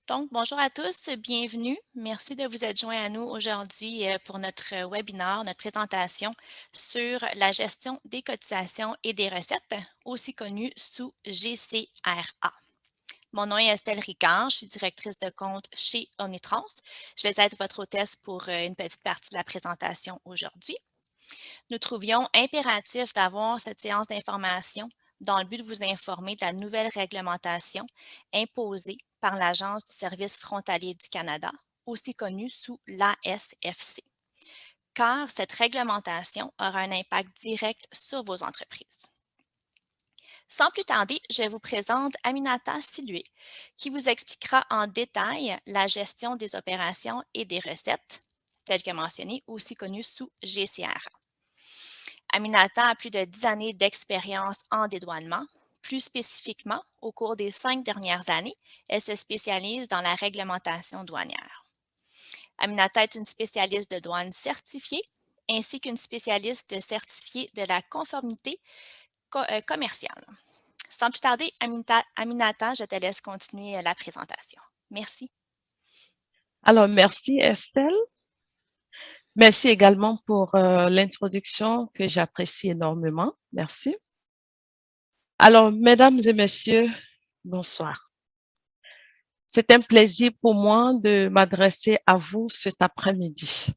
Donc, bonjour à tous, bienvenue. Merci de vous être joints à nous aujourd'hui pour notre webinaire, notre présentation sur la gestion des cotisations et des recettes, aussi connue sous GCRA. Mon nom est Estelle Ricard, je suis directrice de compte chez Omnitrans. Je vais être votre hôtesse pour une petite partie de la présentation aujourd'hui. Nous trouvions impératif d'avoir cette séance d'information dans le but de vous informer de la nouvelle réglementation imposée par l'Agence du service frontalier du Canada, aussi connue sous l'ASFC, car cette réglementation aura un impact direct sur vos entreprises. Sans plus tarder, je vous présente Aminata Silué, qui vous expliquera en détail la gestion des opérations et des recettes, telles que mentionnées, aussi connues sous GCRA. Aminata a plus de 10 années d'expérience en dédouanement. Plus spécifiquement, au cours des 5 dernières années, elle se spécialise dans la réglementation douanière. Aminata est une spécialiste de douane certifiée ainsi qu'une spécialiste certifiée de la conformité commerciale. Sans plus tarder, Aminata, je te laisse continuer la présentation. Merci. Alors, merci Estelle. Merci également pour l'introduction que j'apprécie énormément. Merci. Alors, mesdames et messieurs, bonsoir. C'est un plaisir pour moi de m'adresser à vous cet après-midi.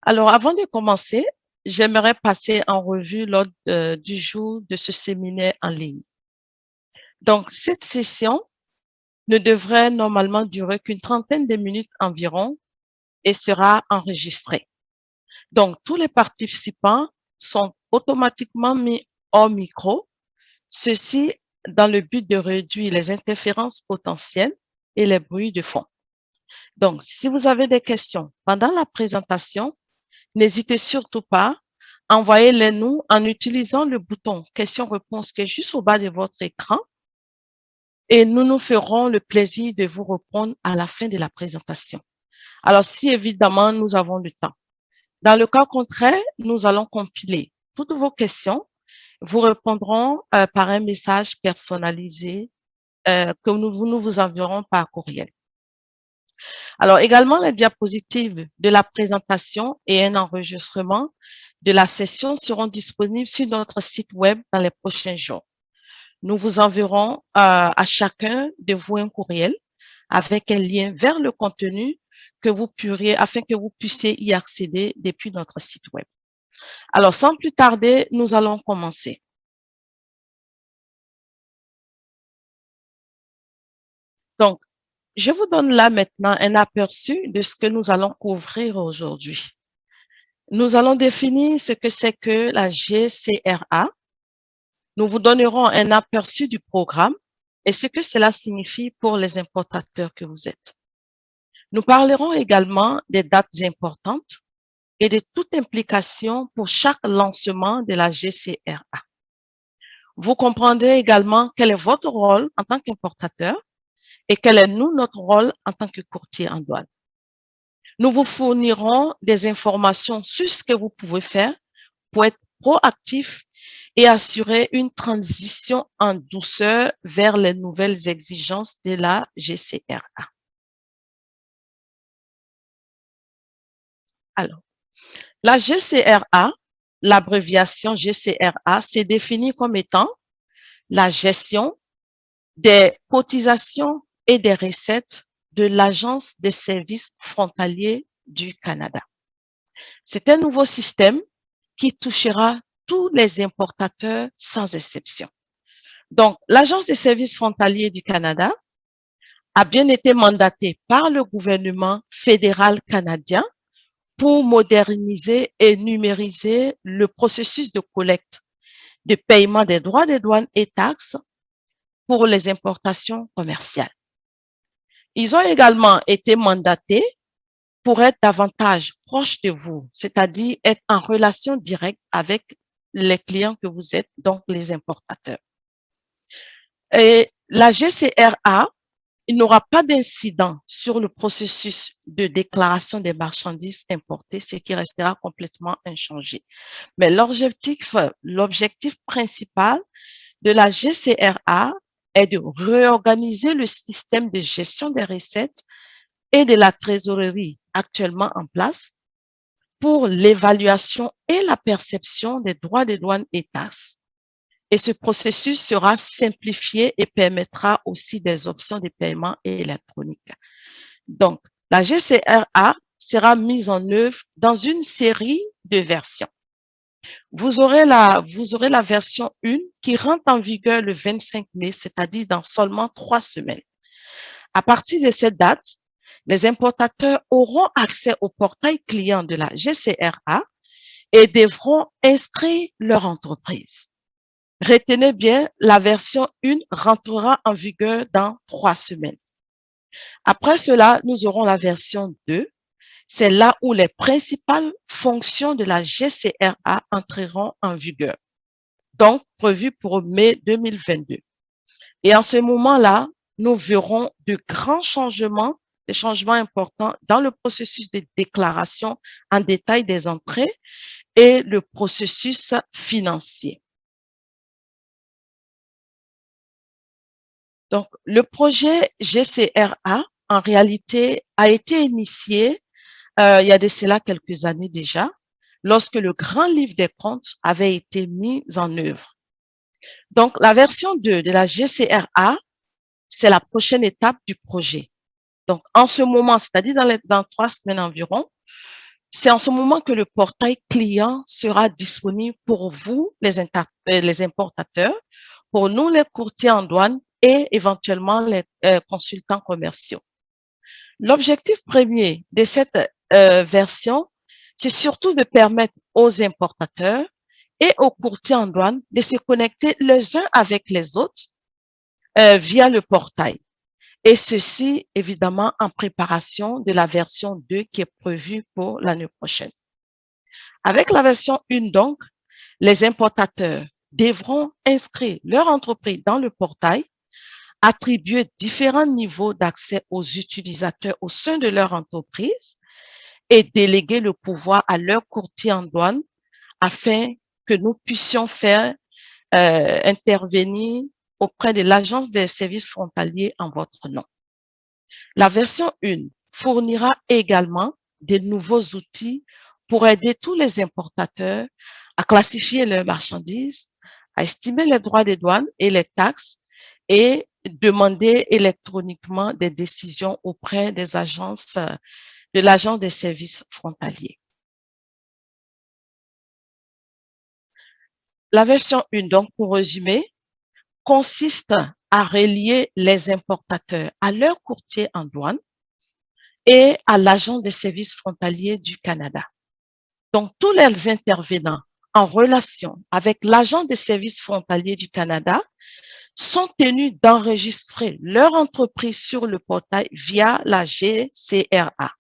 Alors, avant de commencer, j'aimerais passer en revue l'ordre du jour de ce séminaire en ligne. Donc, cette session ne devrait normalement durer qu'une trentaine de minutes environ et sera enregistrée. Donc, tous les participants sont automatiquement mis hors micro, ceci dans le but de réduire les interférences potentielles et les bruits de fond. Donc, si vous avez des questions pendant la présentation, n'hésitez surtout pas, envoyez-les nous en utilisant le bouton questions-réponses qui est juste au bas de votre écran et nous nous ferons le plaisir de vous répondre à la fin de la présentation. Alors, si évidemment nous avons le temps. Dans le cas contraire, nous allons compiler toutes vos questions. Vous répondrons par un message personnalisé que nous vous enverrons par courriel. Alors, également, les diapositives de la présentation et un enregistrement de la session seront disponibles sur notre site web dans les prochains jours. Nous vous enverrons à chacun de vous un courriel avec un lien vers le contenu que vous pourriez, afin que vous puissiez y accéder depuis notre site web. Alors, sans plus tarder, nous allons commencer. Donc, je vous donne là maintenant un aperçu de ce que nous allons couvrir aujourd'hui. Nous allons définir ce que c'est que la GCRA. Nous vous donnerons un aperçu du programme et ce que cela signifie pour les importateurs que vous êtes. Nous parlerons également des dates importantes et de toute implication pour chaque lancement de la GCRA. Vous comprendrez également quel est votre rôle en tant qu'importateur et quel est notre rôle en tant que courtier en douane. Nous vous fournirons des informations sur ce que vous pouvez faire pour être proactif et assurer une transition en douceur vers les nouvelles exigences de la GCRA. Alors, la GCRA, l'abréviation GCRA, c'est défini comme étant la gestion des cotisations et des recettes de l'Agence des services frontaliers du Canada. C'est un nouveau système qui touchera tous les importateurs sans exception. Donc, l'Agence des services frontaliers du Canada a bien été mandatée par le gouvernement fédéral canadien pour moderniser et numériser le processus de collecte, de paiement des droits de douane et taxes pour les importations commerciales. Ils ont également été mandatés pour être davantage proches de vous, c'est-à-dire être en relation directe avec les clients que vous êtes, donc les importateurs. Et la GCRA, il n'aura pas d'incident sur le processus de déclaration des marchandises importées, ce qui restera complètement inchangé. Mais l'objectif principal de la GCRA est de réorganiser le système de gestion des recettes et de la trésorerie actuellement en place pour l'évaluation et la perception des droits de douane et taxes. Et ce processus sera simplifié et permettra aussi des options de paiement électronique. Donc, la GCRA sera mise en œuvre dans une série de versions. Vous aurez la version 1 qui rentre en vigueur le 25 mai, c'est-à-dire dans seulement 3 semaines. À partir de cette date, les importateurs auront accès au portail client de la GCRA et devront inscrire leur entreprise. Retenez bien, la version 1 rentrera en vigueur dans 3 semaines. Après cela, nous aurons la version 2. C'est là où les principales fonctions de la GCRA entreront en vigueur, donc prévues pour mai 2022. Et en ce moment-là, nous verrons de grands changements, des changements importants dans le processus de déclaration en détail des entrées et le processus financier. Donc, le projet GCRA, en réalité, a été initié il y a de cela quelques années déjà, lorsque le grand livre des comptes avait été mis en œuvre. Donc, la version 2 de la GCRA, c'est la prochaine étape du projet. Donc, en ce moment, c'est-à-dire dans 3 semaines environ, c'est en ce moment que le portail client sera disponible pour vous, les importateurs, pour nous, les courtiers en douane et éventuellement les consultants commerciaux. L'objectif premier de cette version, c'est surtout de permettre aux importateurs et aux courtiers en douane de se connecter les uns avec les autres via le portail. Et ceci, évidemment, en préparation de la version 2 qui est prévue pour l'année prochaine. Avec la version 1, donc, les importateurs devront inscrire leur entreprise dans le portail, attribuer différents niveaux d'accès aux utilisateurs au sein de leur entreprise et déléguer le pouvoir à leur courtier en douane afin que nous puissions faire intervenir auprès de l'Agence des services frontaliers en votre nom. La version 1 fournira également de nouveaux outils pour aider tous les importateurs à classifier leurs marchandises, à estimer les droits des douanes et les taxes et demander électroniquement des décisions auprès des agences de l'Agence des services frontaliers. La version 1, donc pour résumer, consiste à relier les importateurs à leur courtier en douane et à l'Agence des services frontaliers du Canada. Donc, tous les intervenants en relation avec l'Agence des services frontaliers du Canada sont tenus d'enregistrer leur entreprise sur le portail via la GCRA.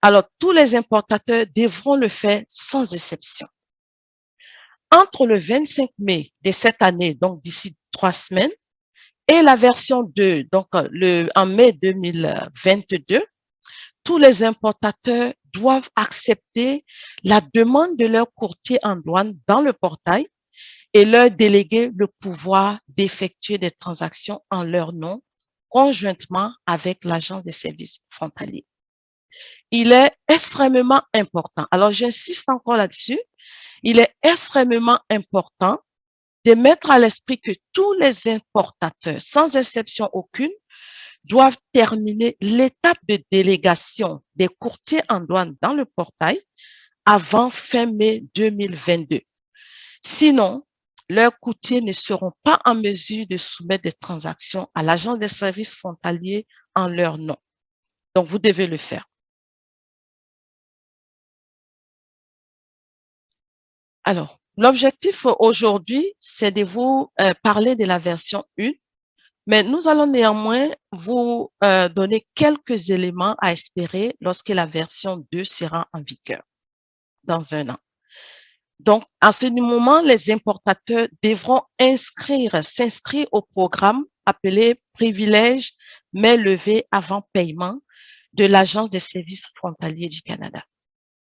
Alors, tous les importateurs devront le faire sans exception. Entre le 25 mai de cette année, donc d'ici 3 semaines, et la version 2, donc en mai 2022, tous les importateurs doivent accepter la demande de leur courtier en douane dans le portail et leur déléguer le pouvoir d'effectuer des transactions en leur nom conjointement avec l'Agence des services frontaliers. Il est extrêmement important, alors j'insiste encore là-dessus, il est extrêmement important de mettre à l'esprit que tous les importateurs, sans exception aucune, doivent terminer l'étape de délégation des courtiers en douane dans le portail avant fin mai 2022. Sinon, leurs courtiers ne seront pas en mesure de soumettre des transactions à l'Agence des services frontaliers en leur nom. Donc, vous devez le faire. Alors, l'objectif aujourd'hui, c'est de vous parler de la version 1, mais nous allons néanmoins vous donner quelques éléments à espérer lorsque la version 2 sera en vigueur dans 1 an. Donc, à ce moment, les importateurs devront s'inscrire au programme appelé privilège mais levé avant paiement de l'Agence des services frontaliers du Canada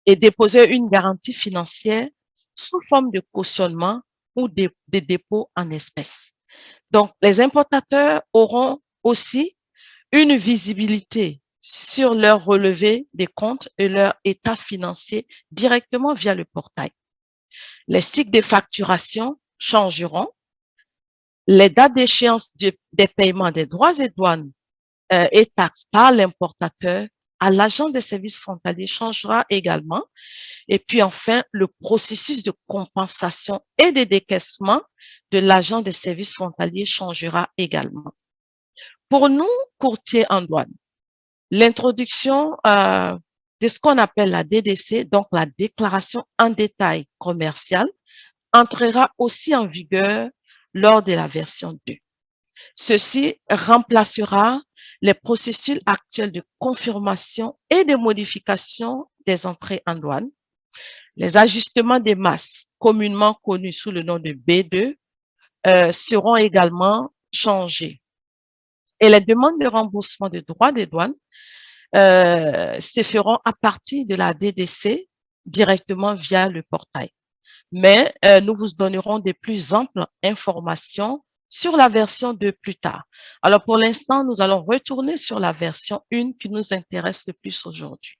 et déposer une garantie financière sous forme de cautionnement ou de dépôt en espèces. Donc, les importateurs auront aussi une visibilité sur leur relevé des comptes et leur état financier directement via le portail. Les cycles de facturation changeront. Les dates d'échéance des paiements des droits et douanes et taxes par l'importateur à l'agent des services frontaliers changera également. Et puis enfin, le processus de compensation et de décaissement de l'agent des services frontaliers changera également. Pour nous, courtiers en douane, l'introduction de ce qu'on appelle la DDC, donc la déclaration en détail commercial, entrera aussi en vigueur lors de la version 2. Ceci remplacera les processus actuels de confirmation et de modification des entrées en douane. Les ajustements des masses, communément connus sous le nom de B2, seront également changés. Et les demandes de remboursement de droits des douanes se feront à partir de la DDC directement via le portail. Mais nous vous donnerons de plus amples informations sur la version 2 plus tard. Alors, pour l'instant, nous allons retourner sur la version 1 qui nous intéresse le plus aujourd'hui.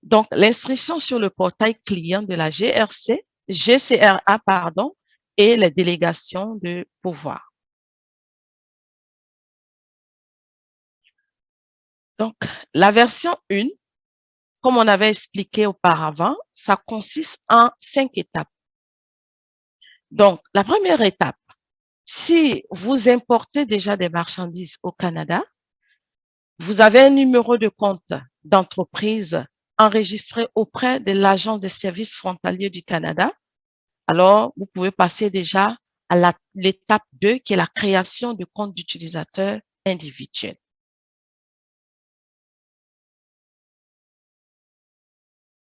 Donc, l'inscription sur le portail client de la GCRA, pardon, et les délégations de pouvoir. Donc, la version 1, comme on avait expliqué auparavant, ça consiste en 5 étapes. Donc, la première étape, si vous importez déjà des marchandises au Canada, vous avez un numéro de compte d'entreprise enregistré auprès de l'agent des services frontaliers du Canada. Alors, vous pouvez passer déjà à l'étape 2, qui est la création du compte d'utilisateur individuel.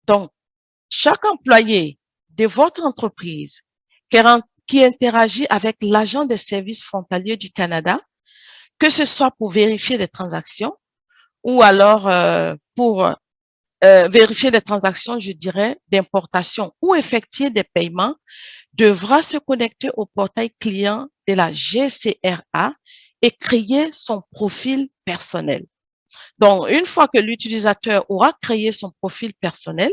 Donc, chaque employé de votre entreprise qui interagit avec l'agent des services frontaliers du Canada, que ce soit pour vérifier des transactions ou alors pour vérifier des transactions, je dirais, d'importation ou effectuer des paiements, devra se connecter au portail client de la GCRA et créer son profil personnel. Donc, une fois que l'utilisateur aura créé son profil personnel,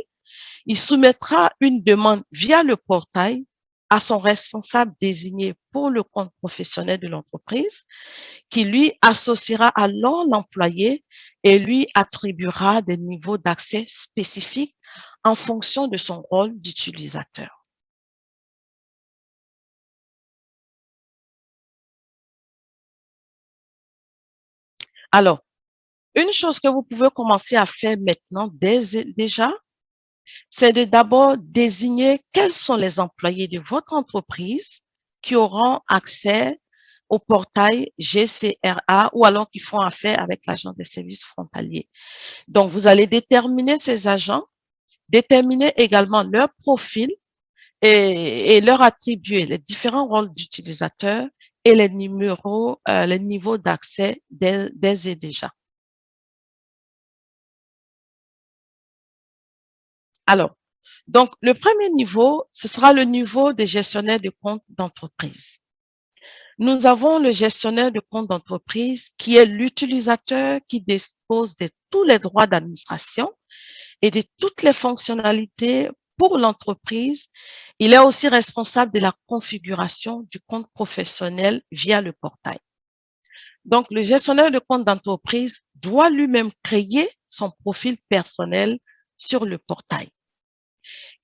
il soumettra une demande via le portail à son responsable désigné pour le compte professionnel de l'entreprise, qui lui associera alors l'employé et lui attribuera des niveaux d'accès spécifiques en fonction de son rôle d'utilisateur. Alors, une chose que vous pouvez commencer à faire maintenant déjà, c'est de d'abord désigner quels sont les employés de votre entreprise qui auront accès au portail GCRA ou alors qui font affaire avec l'agent des services frontaliers. Donc, vous allez déterminer ces agents, déterminer également leur profil et leur attribuer les différents rôles d'utilisateurs et les numéros, les niveaux d'accès dès et déjà. Alors, donc, le premier niveau, ce sera le niveau des gestionnaires de compte d'entreprise. Nous avons le gestionnaire de compte d'entreprise qui est l'utilisateur qui dispose de tous les droits d'administration et de toutes les fonctionnalités pour l'entreprise. Il est aussi responsable de la configuration du compte professionnel via le portail. Donc, le gestionnaire de compte d'entreprise doit lui-même créer son profil personnel sur le portail.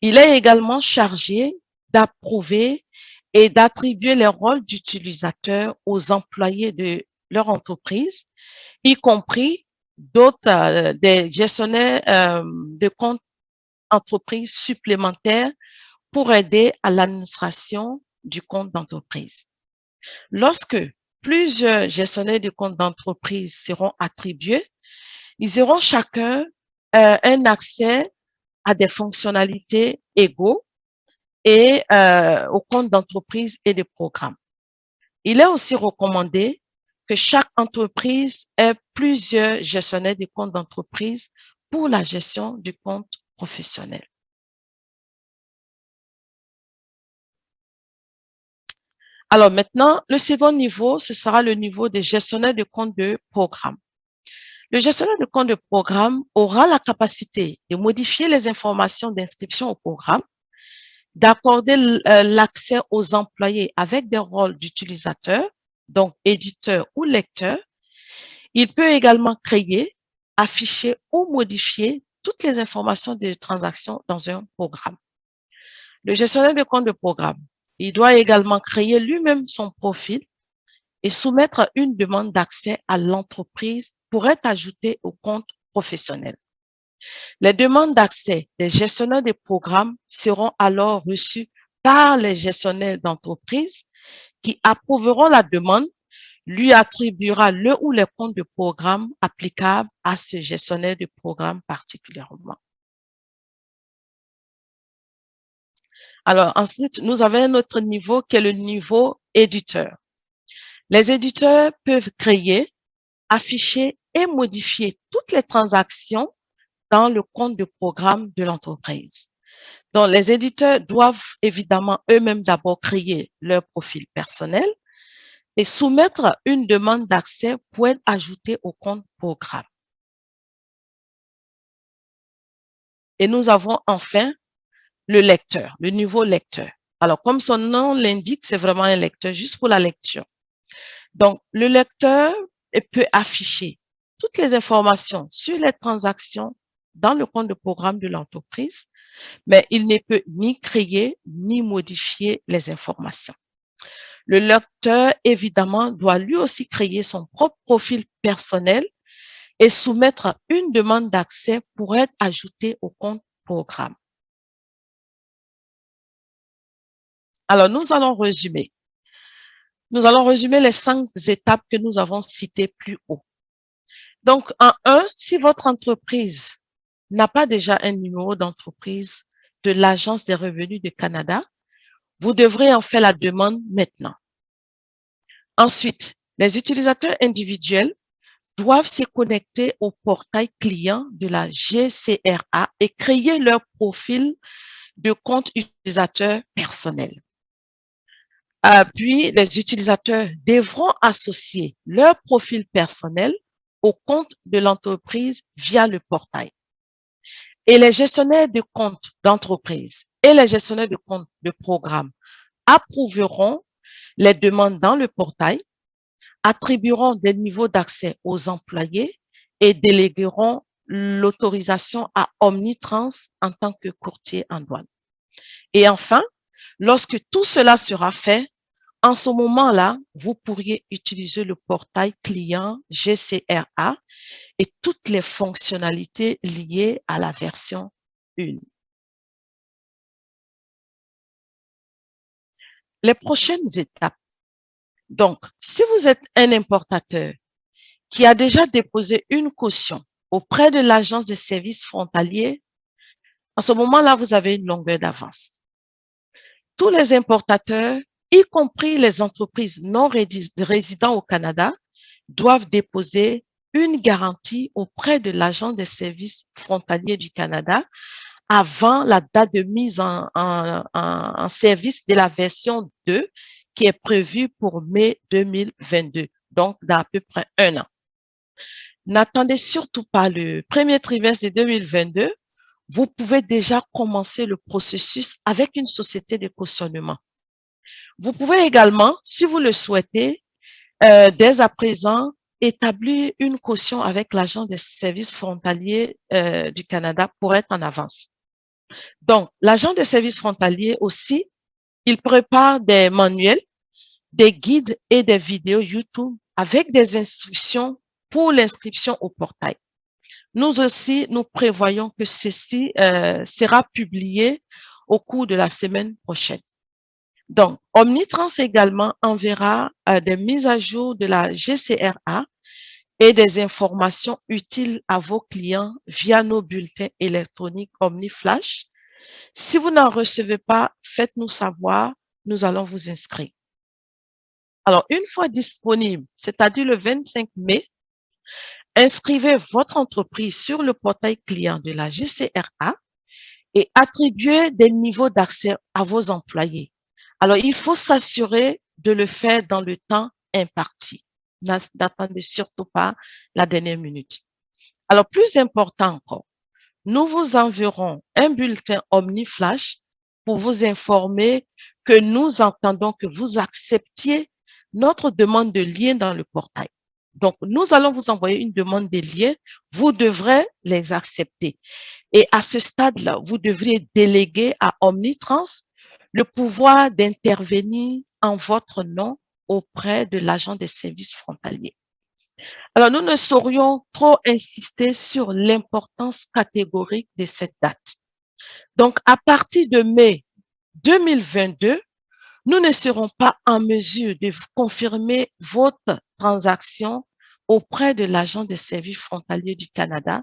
Il est également chargé d'approuver et d'attribuer les rôles d'utilisateur aux employés de leur entreprise, y compris d'autres des gestionnaires de compte entreprise supplémentaires pour aider à l'administration du compte d'entreprise. Lorsque plusieurs gestionnaires de compte d'entreprise seront attribués, ils auront chacun un accès à des fonctionnalités égaux et aux comptes d'entreprise et de programmes. Il est aussi recommandé que chaque entreprise ait plusieurs gestionnaires de comptes d'entreprise pour la gestion du compte professionnel. Alors maintenant, le second niveau, ce sera le niveau des gestionnaires de compte de programme. Le gestionnaire de compte de programme aura la capacité de modifier les informations d'inscription au programme, d'accorder l'accès aux employés avec des rôles d'utilisateurs, donc éditeur ou lecteur. Il peut également créer, afficher ou modifier toutes les informations de transactions dans un programme. Le gestionnaire de compte de programme, il doit également créer lui-même son profil et soumettre une demande d'accès à l'entreprise pour être ajouté au compte professionnel. Les demandes d'accès des gestionnaires de programmes seront alors reçues par les gestionnaires d'entreprise qui approuveront la demande, lui attribuera le ou les comptes de programme applicables à ce gestionnaire de programme particulièrement. Alors ensuite, nous avons un autre niveau qui est le niveau éditeur. Les éditeurs peuvent créer, afficher et modifier toutes les transactions dans le compte de programme de l'entreprise. Donc, les éditeurs doivent évidemment eux-mêmes d'abord créer leur profil personnel et soumettre une demande d'accès pour être ajouté au compte programme. Et nous avons enfin le lecteur, le niveau lecteur. Alors, comme son nom l'indique, c'est vraiment un lecteur juste pour la lecture. Donc, le lecteur peut afficher toutes les informations sur les transactions dans le compte de programme de l'entreprise, mais il ne peut ni créer ni modifier les informations. Le lecteur, évidemment, doit lui aussi créer son propre profil personnel et soumettre une demande d'accès pour être ajouté au compte programme. Alors, nous allons résumer. Nous allons résumer les 5 étapes que nous avons citées plus haut. Donc, en 1, si votre entreprise n'a pas déjà un numéro d'entreprise de l'Agence des revenus du Canada, vous devrez en faire la demande maintenant. Ensuite, les utilisateurs individuels doivent se connecter au portail client de la GCRA et créer leur profil de compte utilisateur personnel. Puis, les utilisateurs devront associer leur profil personnel au compte de l'entreprise via le portail. Et les gestionnaires de comptes d'entreprise et les gestionnaires de comptes de programme approuveront les demandes dans le portail, attribueront des niveaux d'accès aux employés et délégueront l'autorisation à Omnitrans en tant que courtier en douane. Et enfin, lorsque tout cela sera fait, en ce moment-là, vous pourriez utiliser le portail client GCRA et toutes les fonctionnalités liées à la version 1. Les prochaines étapes. Donc, si vous êtes un importateur qui a déjà déposé une caution auprès de l'Agence des services frontaliers, en ce moment-là, vous avez une longueur d'avance. Tous les importateurs, y compris les entreprises non résidant au Canada, doivent déposer une garantie auprès de l'Agence des services frontaliers du Canada avant la date de mise en service de la version 2 qui est prévue pour mai 2022, donc dans à peu près 1 an. N'attendez surtout pas le premier trimestre de 2022. Vous pouvez déjà commencer le processus avec une société de cautionnement. Vous pouvez également, si vous le souhaitez, dès à présent, établir une caution avec l'Agence des services frontaliers du Canada pour être en avance. Donc, l'Agence des services frontaliers aussi, il prépare des manuels, des guides et des vidéos YouTube avec des instructions pour l'inscription au portail. Nous aussi, nous prévoyons que ceci sera publié au cours de la semaine prochaine. Donc, Omnitrans également enverra des mises à jour de la GCRA et des informations utiles à vos clients via nos bulletins électroniques OmniFlash. Si vous n'en recevez pas, faites-nous savoir, nous allons vous inscrire. Alors, une fois disponible, c'est-à-dire le 25 mai, inscrivez votre entreprise sur le portail client de la GCRA et attribuez des niveaux d'accès à vos employés. Alors, il faut s'assurer de le faire dans le temps imparti. N'attendez surtout pas la dernière minute. Alors, plus important encore, nous vous enverrons un bulletin OmniFlash pour vous informer que nous entendons que vous acceptiez notre demande de lien dans le portail. Donc, nous allons vous envoyer une demande de lien. Vous devrez les accepter. Et à ce stade-là, vous devriez déléguer à Omnitrans le pouvoir d'intervenir en votre nom auprès de l'agent des services frontaliers. Alors, nous ne saurions trop insister sur l'importance catégorique de cette date. Donc, à partir de mai 2022, nous ne serons pas en mesure de confirmer votre transaction auprès de l'agent des services frontaliers du Canada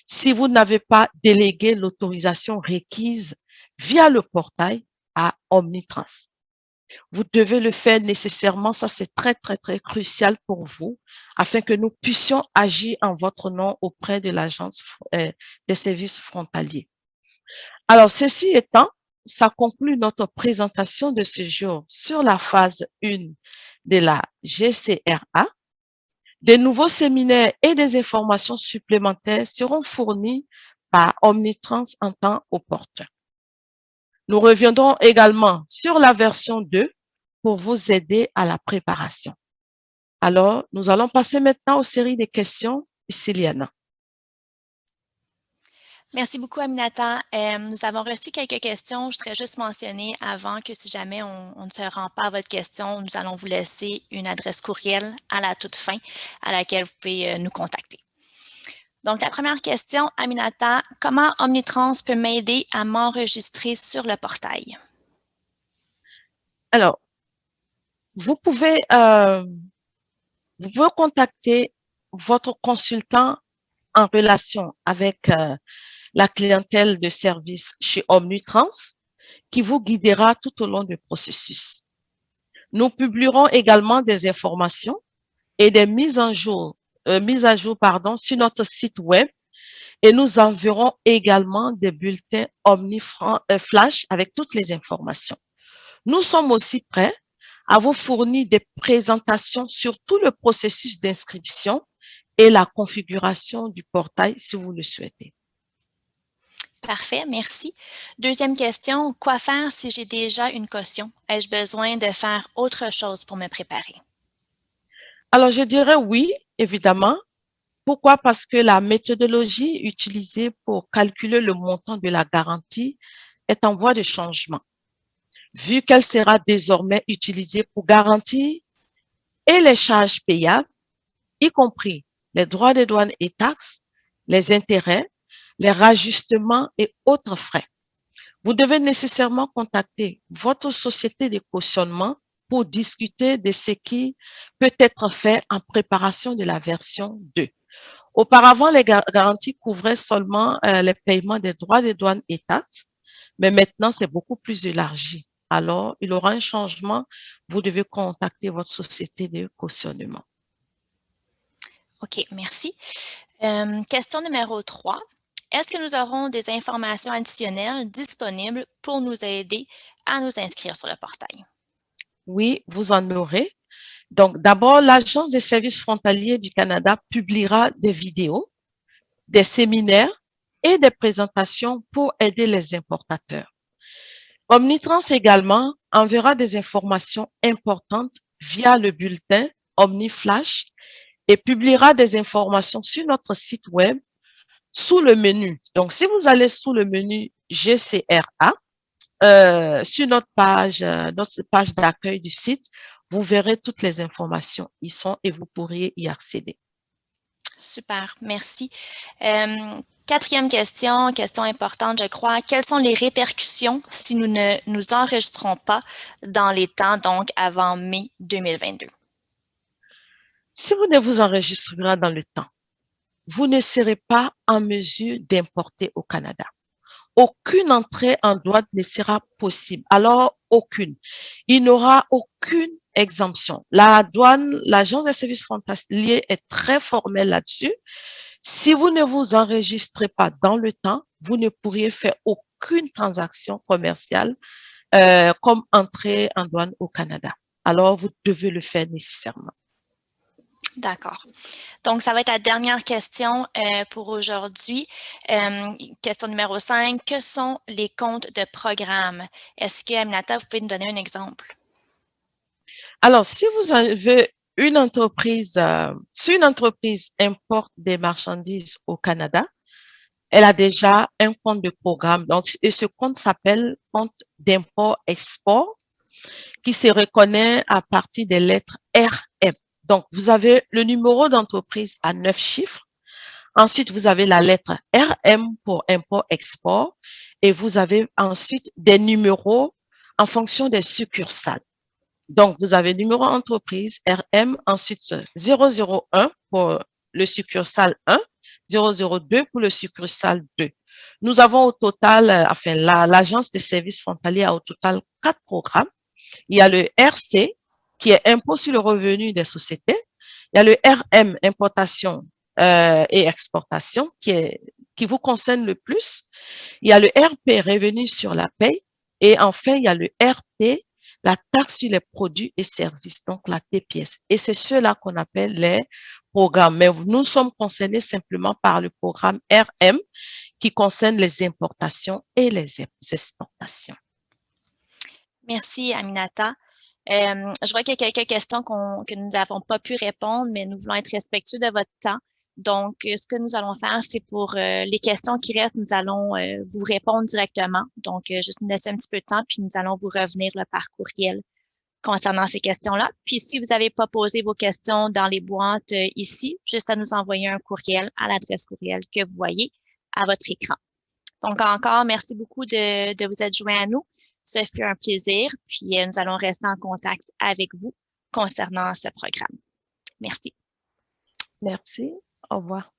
si vous n'avez pas délégué l'autorisation requise via le portail à Omnitrans. Vous devez le faire nécessairement, ça c'est très, très, très crucial pour vous, afin que nous puissions agir en votre nom auprès de l'agence des services frontaliers. Alors, ceci étant, ça conclut notre présentation de ce jour sur la phase 1 de la GCRA. Des nouveaux séminaires et des informations supplémentaires seront fournis par Omnitrans en temps opportun. Nous reviendrons également sur la version 2 pour vous aider à la préparation. Alors, nous allons passer maintenant aux séries de questions. Céliana. Merci beaucoup, Aminata. Nous avons reçu quelques questions. Je voudrais juste mentionner avant que si jamais on ne se rend pas à votre question, nous allons vous laisser une adresse courriel à la toute fin à laquelle vous pouvez nous contacter. Donc, la première question, Aminata, comment Omnitrans peut m'aider à m'enregistrer sur le portail? Alors, vous pouvez contacter votre consultant en relation avec la clientèle de service chez Omnitrans qui vous guidera tout au long du processus. Nous publierons également des informations et des mises à jour sur notre site web et nous enverrons également des bulletins OmniFlash avec toutes les informations. Nous sommes aussi prêts à vous fournir des présentations sur tout le processus d'inscription et la configuration du portail si vous le souhaitez. Parfait, merci. Deuxième question, quoi faire si j'ai déjà une caution? Ai-je besoin de faire autre chose pour me préparer? Alors, je dirais oui, évidemment. Pourquoi? Parce que la méthodologie utilisée pour calculer le montant de la garantie est en voie de changement, vu qu'elle sera désormais utilisée pour garantir et les charges payables, y compris les droits de douane et taxes, les intérêts, les rajustements et autres frais. Vous devez nécessairement contacter votre société de cautionnement pour discuter de ce qui peut être fait en préparation de la version 2. Auparavant, les garanties couvraient seulement les paiements des droits de douane et taxes, mais maintenant, c'est beaucoup plus élargi. Alors, il y aura un changement. Vous devez contacter votre société de cautionnement. OK, merci. Question numéro 3. Est-ce que nous aurons des informations additionnelles disponibles pour nous aider à nous inscrire sur le portail? Oui, vous en aurez. Donc, d'abord, l'Agence des services frontaliers du Canada publiera des vidéos, des séminaires et des présentations pour aider les importateurs. Omnitrans également enverra des informations importantes via le bulletin OmniFlash et publiera des informations sur notre site web sous le menu. Donc, si vous allez sous le menu GCRA, sur notre page d'accueil du site, vous verrez toutes les informations. Y sont et vous pourriez y accéder. Super, merci. Quatrième question, question importante, je crois. Quelles sont les répercussions si nous ne nous enregistrons pas dans les temps, donc avant mai 2022? Si vous ne vous enregistrez pas dans le temps, vous ne serez pas en mesure d'importer au Canada. Aucune entrée en douane ne sera possible. Alors, aucune. Il n'y aura aucune exemption. La douane, l'agence des services frontaliers est très formelle là-dessus. Si vous ne vous enregistrez pas dans le temps, vous ne pourriez faire aucune transaction commerciale comme entrée en douane au Canada. alors vous devez le faire nécessairement. D'accord. Donc, ça va être la dernière question pour aujourd'hui. Question numéro 5. Que sont les comptes de programme? Est-ce que, Aminata, vous pouvez nous donner un exemple? Alors, si vous avez une entreprise, si une entreprise importe des marchandises au Canada, elle a déjà un compte de programme. Donc, et ce compte s'appelle compte d'import-export qui se reconnaît à partir des lettres RM. Donc, vous avez le numéro d'entreprise à 9 chiffres. Ensuite, vous avez la lettre RM pour import-export et vous avez ensuite des numéros en fonction des succursales. Donc, vous avez numéro entreprise RM, ensuite 001 pour le succursale 1, 002 pour le succursale 2. Nous avons au total, enfin, l'agence des services frontaliers a au total 4 programmes. Il y a le RC, qui est impôt sur le revenu des sociétés. Il y a le RM, importation et exportation, qui vous concerne le plus. Il y a le RP, revenu sur la paye. Et enfin, il y a le RT, la taxe sur les produits et services, donc la TPS. Et c'est cela qu'on appelle les programmes. Mais nous sommes concernés simplement par le programme RM qui concerne les importations et les exportations. Merci, Aminata. Je vois qu'il y a quelques questions que nous n'avons pas pu répondre, mais nous voulons être respectueux de votre temps. Donc, ce que nous allons faire, c'est pour les questions qui restent, nous allons vous répondre directement. Donc, juste nous laisser un petit peu de temps, puis nous allons vous revenir là, par courriel concernant ces questions-là. Puis, si vous n'avez pas posé vos questions dans les boîtes ici, juste à nous envoyer un courriel à l'adresse courriel que vous voyez à votre écran. Donc, encore, merci beaucoup de vous être joint à nous. Ce fut un plaisir, puis nous allons rester en contact avec vous concernant ce programme. Merci. Merci. Au revoir.